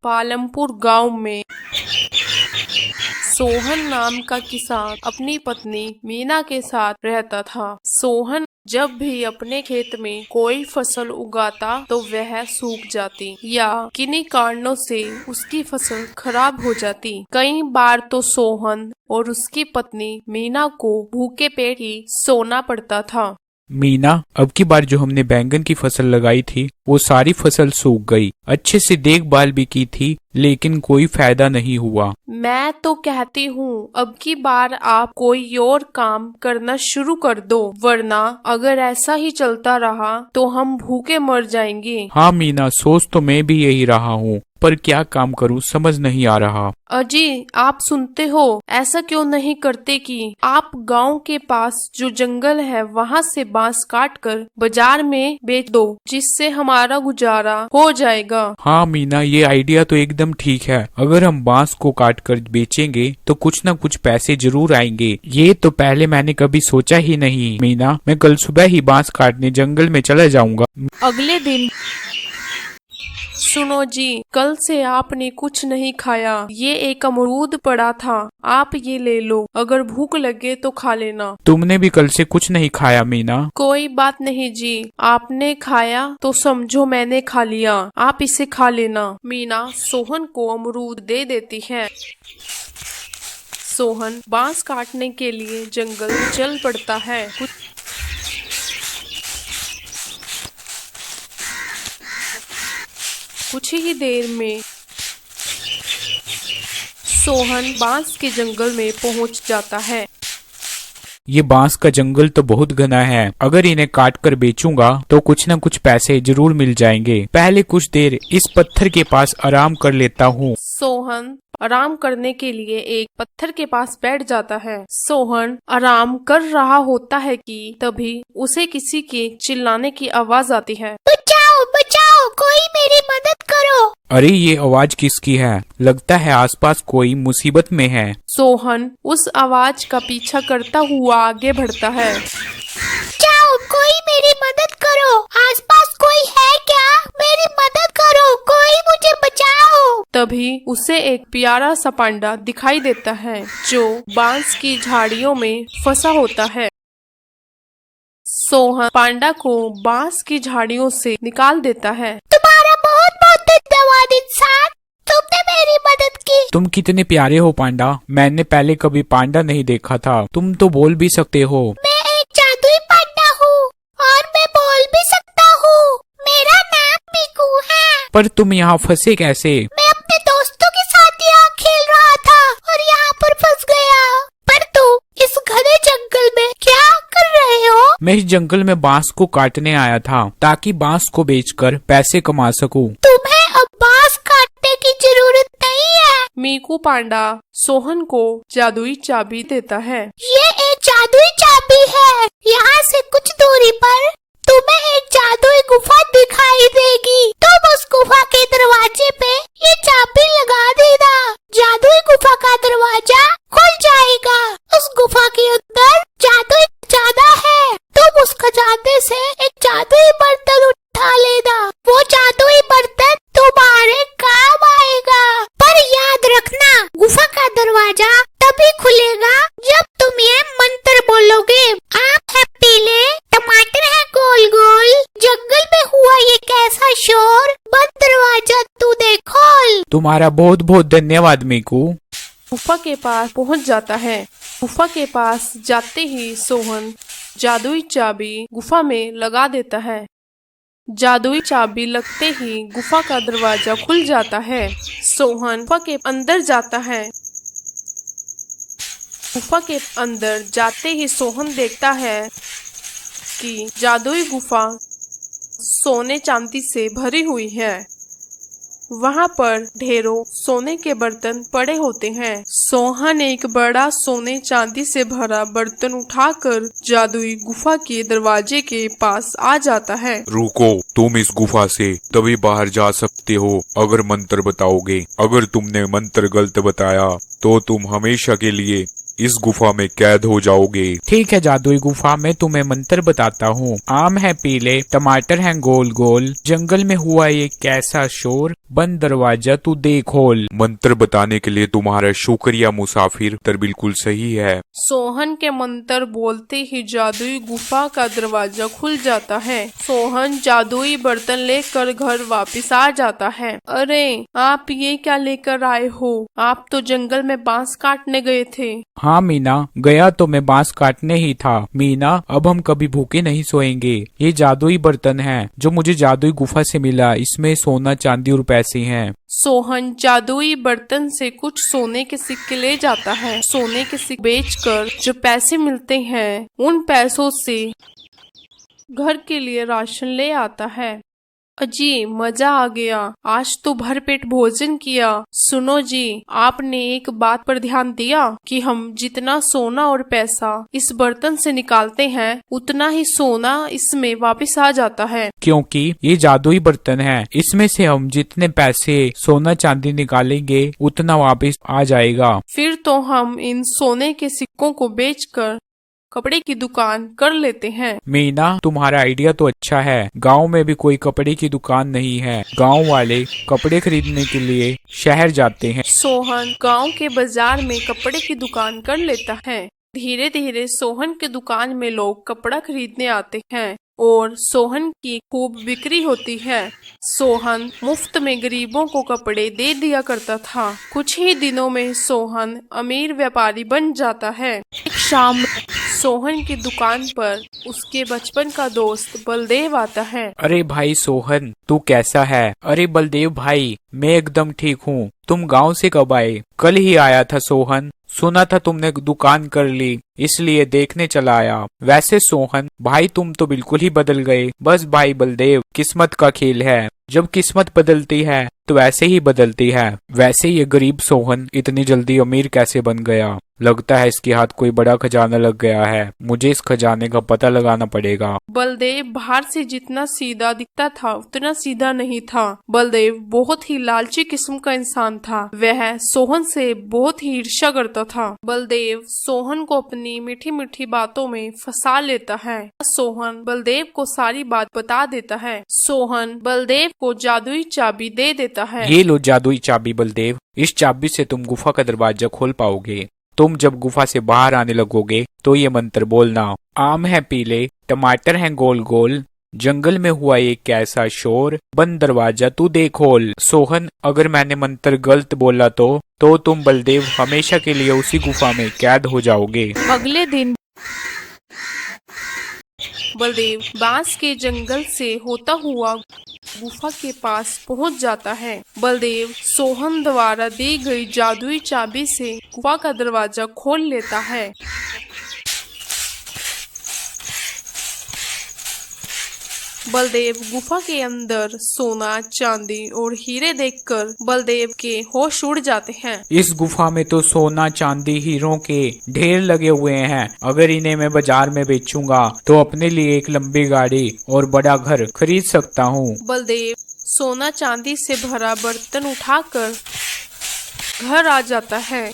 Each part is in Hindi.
पालमपुर गांव में सोहन नाम का किसान अपनी पत्नी मीना के साथ रहता था। सोहन जब भी अपने खेत में कोई फसल उगाता तो वह सूख जाती या किन्हीं कारणों से उसकी फसल खराब हो जाती। कई बार तो सोहन और उसकी पत्नी मीना को भूखे पेट ही सोना पड़ता था। मीना, अब की बार जो हमने बैंगन की फसल लगाई थी वो सारी फसल सूख गई। अच्छे से देखभाल भी की थी लेकिन कोई फायदा नहीं हुआ। मैं तो कहती हूँ अब की बार आप कोई और काम करना शुरू कर दो, वरना अगर ऐसा ही चलता रहा तो हम भूखे मर जाएंगे। हाँ मीना, सोच तो मैं भी यही रहा हूँ, पर क्या काम करूँ समझ नहीं आ रहा। अजी, आप सुनते हो, ऐसा क्यों नहीं करते कि आप गांव के पास जो जंगल है वहाँ से बांस काट कर बाजार में बेच दो, जिससे हमारा गुजारा हो जाएगा। हाँ मीना, ये आइडिया तो एकदम ठीक है। अगर हम बांस को काट कर बेचेंगे तो कुछ न कुछ पैसे जरूर आएंगे। ये तो पहले मैंने कभी सोचा ही नहीं। मीना, मैं कल सुबह ही बांस काटने जंगल में चला जाऊंगा। अगले दिन सुनो जी, कल से आपने कुछ नहीं खाया। ये एक अमरूद पड़ा था, आप ये ले लो, अगर भूख लगे तो खा लेना। तुमने भी कल से कुछ नहीं खाया मीना? कोई बात नहीं जी, आपने खाया तो समझो मैंने खा लिया, आप इसे खा लेना। मीना सोहन को अमरूद दे देती है। सोहन बांस काटने के लिए जंगल चल पड़ता है। कुछ ही देर में सोहन बांस के जंगल में पहुंच जाता है। ये बांस का जंगल तो बहुत घना है, अगर इन्हें काट कर बेचूंगा तो कुछ न कुछ पैसे जरूर मिल जाएंगे। पहले कुछ देर इस पत्थर के पास आराम कर लेता हूँ। सोहन आराम करने के लिए एक पत्थर के पास बैठ जाता है। सोहन आराम कर रहा होता है कि तभी उसे किसी के चिल्लाने की आवाज आती है। बचाओ बचाओ, कोई मेरी मदद करो। अरे, ये आवाज किसकी है? लगता है आसपास कोई मुसीबत में है। सोहन उस आवाज का पीछा करता हुआ आगे बढ़ता है। बचाओ, कोई मेरी मदद करो, आसपास कोई है क्या? मेरी मदद करो, कोई मुझे बचाओ। तभी उसे एक प्यारा सा पांडा दिखाई देता है जो बांस की झाड़ियों में फंसा होता है। सोहन पांडा को बांस की झाड़ियों से निकाल देता है। तुम्हारा बहुत बहुत धन्यवाद इंसान, तुमने मेरी मदद की। तुम कितने प्यारे हो पांडा, मैंने पहले कभी पांडा नहीं देखा था। तुम तो बोल भी सकते हो। मैं एक जादुई पांडा हूँ और मैं बोल भी सकता हूँ। मेरा नाम मिकू है। पर तुम यहाँ फंसे कैसे? मैं अपने दोस्तों के साथ यहाँ खेल रहा था और यहाँ पर फंस गया। पर तुम इस घने जंगल में क्या कर रहे हो? मैं इस जंगल में बांस को काटने आया था ताकि बांस को बेचकर पैसे कमा सकूं। तुम्हें अब बांस काटने की जरूरत नहीं है। मीकू पांडा सोहन को जादुई चाबी देता है। ये एक जादुई चाबी है। यहाँ से कुछ दूरी पर तुम्हें एक जादुई गुफा दिखाई देगी। तुम उस गुफा के दरवाजे पे ये चाबी लगा देना, जादुई गुफा का दरवाजा खुल जाएगा। उस गुफा के अंदर जादुई खजाना है। तुम उस खजाने से एक जादुई बर्तन उठा लेना, वो जादुई बर्तन तुम्हारे काम आएगा। पर याद रखना, गुफा का दरवाजा तभी खुलेगा जब तुम ये मंत्र बोलोगे। आम है पीले, टमाटर है गोल गोल, जंगल में हुआ ये कैसा शोर, बंद दरवाजा तूने खोल। तुम्हारा बहुत बहुत धन्यवाद मीकू। गुफा के पास पहुंच जाता है। गुफा के पास जाते ही सोहन जादुई चाबी गुफा में लगा देता है। जादुई चाबी लगते ही गुफा का दरवाजा खुल जाता है। सोहन गुफा के अंदर जाता है। गुफा के अंदर जाते ही सोहन देखता है कि जादुई गुफा सोने चांदी से भरी हुई है। वहाँ पर ढेरों सोने के बर्तन पड़े होते हैं। सोहन एक बड़ा सोने चांदी से भरा बर्तन उठाकर जादुई गुफा के दरवाजे के पास आ जाता है। रुको, तुम इस गुफा से तभी बाहर जा सकते हो अगर मंत्र बताओगे। अगर तुमने मंत्र गलत बताया तो तुम हमेशा के लिए इस गुफा में कैद हो जाओगे। ठीक है जादुई गुफा, मैं तुम्हें मंत्र बताता हूँ। आम है पीले, टमाटर है गोल गोल, जंगल में हुआ ये कैसा शोर, बंद दरवाजा तू देख खोल। मंत्र बताने के लिए तुम्हारा शुक्रिया मुसाफिर, तर बिल्कुल सही है। सोहन के मंत्र बोलते ही जादुई गुफा का दरवाजा खुल जाता है। सोहन जादुई बर्तन लेकर घर वापस आ जाता है। अरे आप ये क्या लेकर आए हो? आप तो जंगल में बांस काटने गए थे। हाँ मीना, गया तो मैं बांस काटने ही था। मीना, अब हम कभी भूखे नहीं सोएंगे। ये जादुई बर्तन है जो मुझे जादुई गुफा से मिला। इसमें सोना, चांदी और पैसे हैं। सोहन जादुई बर्तन से कुछ सोने के सिक्के ले जाता है। सोने के सिक्के बेचकर जो पैसे मिलते हैं, उन पैसों से घर के लिए राशन ले आता है। अजी मजा आ गया, आज तो भरपेट भोजन किया। सुनो जी, आपने एक बात पर ध्यान दिया कि हम जितना सोना और पैसा इस बर्तन से निकालते हैं, उतना ही सोना इसमें वापस आ जाता है। क्योंकि ये जादुई बर्तन है, इसमें से हम जितने पैसे, सोना, चांदी निकालेंगे उतना वापस आ जाएगा। फिर तो हम इन सोने के सिक्कों को बेचकर कपड़े की दुकान कर लेते हैं। मीना, तुम्हारा आइडिया तो अच्छा है। गांव में भी कोई कपड़े की दुकान नहीं है। गांव वाले कपड़े खरीदने के लिए शहर जाते हैं। सोहन गांव के बाजार में कपड़े की दुकान कर लेता है। धीरे धीरे सोहन के दुकान में लोग कपड़ा खरीदने आते हैं और सोहन की खूब बिक्री होती है। सोहन मुफ्त में गरीबों को कपड़े दे दिया करता था। कुछ ही दिनों में सोहन अमीर व्यापारी बन जाता है। एक शाम सोहन की दुकान पर उसके बचपन का दोस्त बलदेव आता है। अरे भाई सोहन, तू कैसा है? अरे बलदेव भाई, मैं एकदम ठीक हूँ। तुम गांव से कब आए? कल ही आया था सोहन। सुना था तुमने दुकान कर ली, इसलिए देखने चला आया। वैसे सोहन भाई, तुम तो बिल्कुल ही बदल गए। बस भाई बलदेव, किस्मत का खेल है। जब किस्मत बदलती है तो ऐसे ही बदलती है। वैसे ये गरीब सोहन इतनी जल्दी अमीर कैसे बन गया? लगता है इसके हाथ कोई बड़ा खजाना लग गया है। मुझे इस खजाने का पता लगाना पड़ेगा। बलदेव बाहर से जितना सीधा दिखता था, उतना सीधा नहीं था। बलदेव बहुत ही लालची किस्म का इंसान था। वह सोहन से बहुत ही ईर्ष्या करता था। बलदेव सोहन को अपनी मीठी मीठी बातों में फंसा लेता है। सोहन बलदेव को सारी बात बता देता है। सोहन बलदेव को जादुई चाबी दे देता है। ये लो जादुई चाबी बलदेव, इस चाबी से तुम गुफा का दरवाजा खोल पाओगे। तुम जब गुफा से बाहर आने लगोगे तो ये मंत्र बोलना। आम है पीले, टमाटर है गोल गोल, जंगल में हुआ एक कैसा शोर, बंद दरवाजा तू देख खोल। सोहन, अगर मैंने मंत्र गलत बोला तो तुम बलदेव हमेशा के लिए उसी गुफा में कैद हो जाओगे। अगले दिन बलदेव बांस के जंगल से होता हुआ गुफा के पास पहुंच जाता है। बलदेव सोहन द्वारा दी गई जादुई चाबी से गुफा का दरवाजा खोल लेता है। बलदेव गुफा के अंदर सोना, चांदी और हीरे देखकर बलदेव के होश उड़ जाते हैं। इस गुफा में तो सोना, चांदी, हीरों के ढेर लगे हुए हैं। अगर इन्हें मैं बाजार में बेचूंगा तो अपने लिए एक लंबी गाड़ी और बड़ा घर खरीद सकता हूँ। बलदेव सोना चांदी से भरा बर्तन उठाकर घर आ जाता है।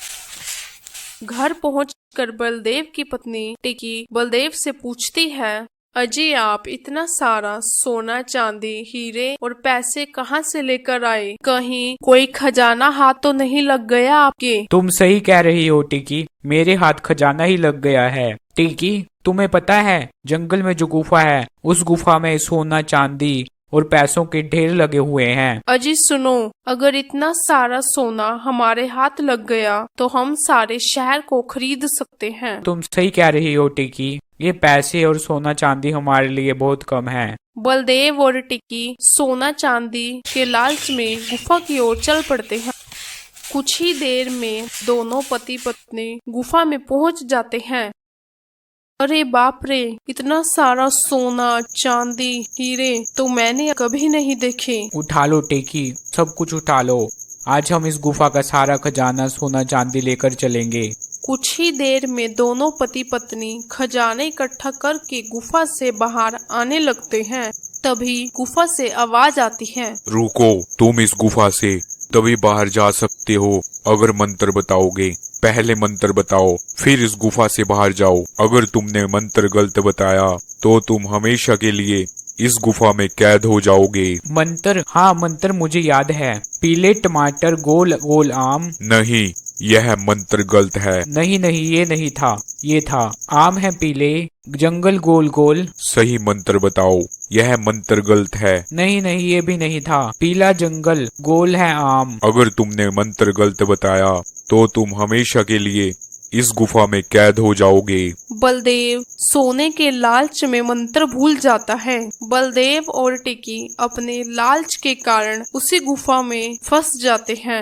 घर पहुंचकर बलदेव की पत्नी टिकी बलदेव से पूछती है, अजी आप इतना सारा सोना, चांदी, हीरे और पैसे कहाँ से लेकर आए? कहीं कोई खजाना हाथ तो नहीं लग गया आपके? तुम सही कह रही हो टिकी, मेरे हाथ खजाना ही लग गया है। टिकी, तुम्हें पता है जंगल में जो गुफा है, उस गुफा में सोना, चांदी और पैसों के ढेर लगे हुए हैं। अजी सुनो, अगर इतना सारा सोना हमारे हाथ लग गया तो हम सारे शहर को खरीद सकते हैं। तुम सही कह रही हो टिकी, ये पैसे और सोना चांदी हमारे लिए बहुत कम है। बलदेव और टिकी सोना चांदी के लालच में गुफा की ओर चल पड़ते हैं। कुछ ही देर में दोनों पति पत्नी गुफा में पहुंच जाते हैं। अरे बाप रे, इतना सारा सोना, चांदी, हीरे तो मैंने कभी नहीं देखे। उठा लो टिकी, सब कुछ उठा लो। आज हम इस गुफा का सारा खजाना, सोना, चांदी लेकर चलेंगे। कुछ ही देर में दोनों पति पत्नी खजाने इकट्ठा करके गुफा से बाहर आने लगते हैं। तभी गुफा से आवाज आती है, रुको, तुम इस गुफा से तभी बाहर जा सकते हो अगर मंत्र बताओगे। पहले मंत्र बताओ, फिर इस गुफा से बाहर जाओ। अगर तुमने मंत्र गलत बताया तो तुम हमेशा के लिए इस गुफा में कैद हो जाओगे। मंत्र? हाँ मंत्र मुझे याद है। पीले टमाटर, गोल गोल आम। नहीं, यह मंत्र गलत है। नहीं नहीं, ये नहीं था, ये था। आम है पीले, जंगल गोल गोल। सही मंत्र बताओ, यह मंत्र गलत है। नहीं नहीं, ये भी नहीं था। पीला जंगल, गोल है आम। अगर तुमने मंत्र गलत बताया तो तुम हमेशा के लिए इस गुफा में कैद हो जाओगे। बलदेव सोने के लालच में मंत्र भूल जाता है। बलदेव और टिकी अपने लालच के कारण उसी गुफा में फंस जाते हैं।